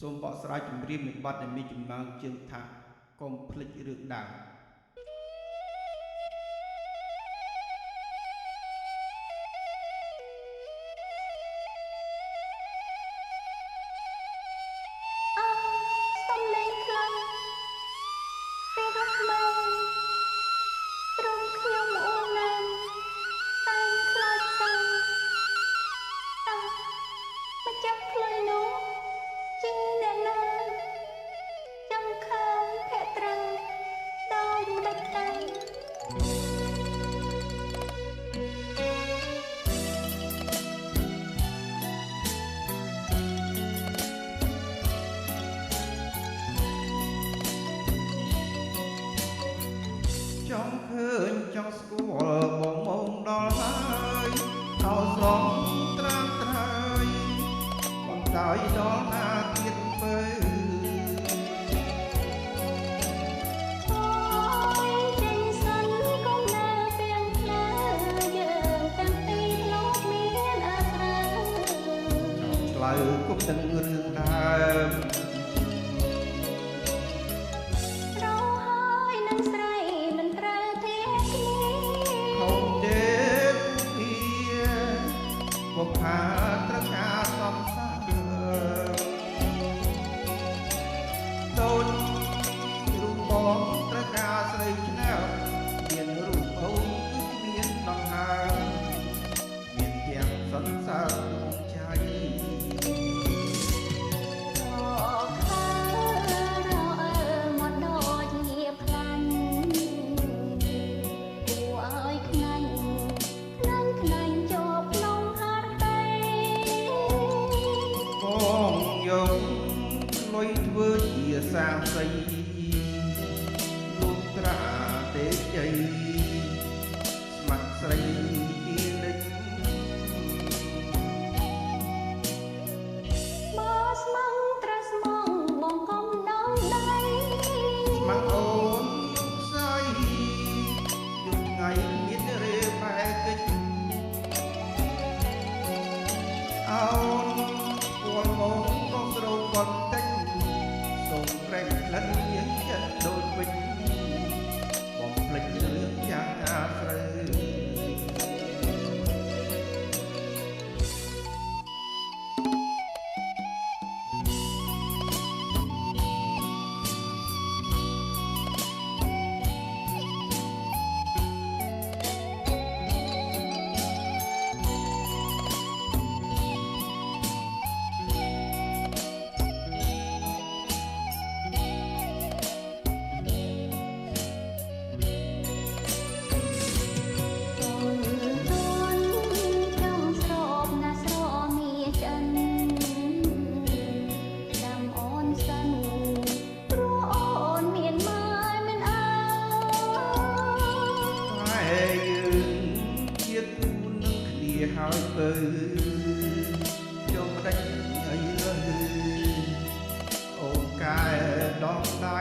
សូមបកស្រាយចម្រៀងនៃបទដែលមានចំណងជើងថាកុំភ្លេចរឿងដើមចង់ឃើញចង់ស្គាល់បងមកដល់ហើយអោស្រងត្រាំត្រើយបងតើយដល់ណាទៀតបើចេញសិនកុំនៅពីងផ្លូវយើងទាំងពីរលោកមានអាស្រ័យឆ្លើយគុំទាំងរឿងដើមបុព្វាត្រូវការសំសាដូចរូបបងត្រូវការស្រីឆ្នើមមានរូបអូនគឺមានដង្ហើមមានទាំងសន្សើរចៃលុយធ្វើជាសាស័យលុះត្រាទេជ័យស្មាត់ស្រីជានិច្ចមកស្មងត្រាស់ស្មងបងកុំដល់ដៃស្មាត់អូនស្អីយប់ថ្ងៃមានរេបែកកិច្ចអូនពួនមកក៏ស្រោបបន្តិចសូមក្រែងក្លិនមានចិត្តដូចវិញបំភ្លេចរឿងយ៉ាងអាស្រូវហើយបើចូលផ្ដាច់អីលើអូនកែដងដៃ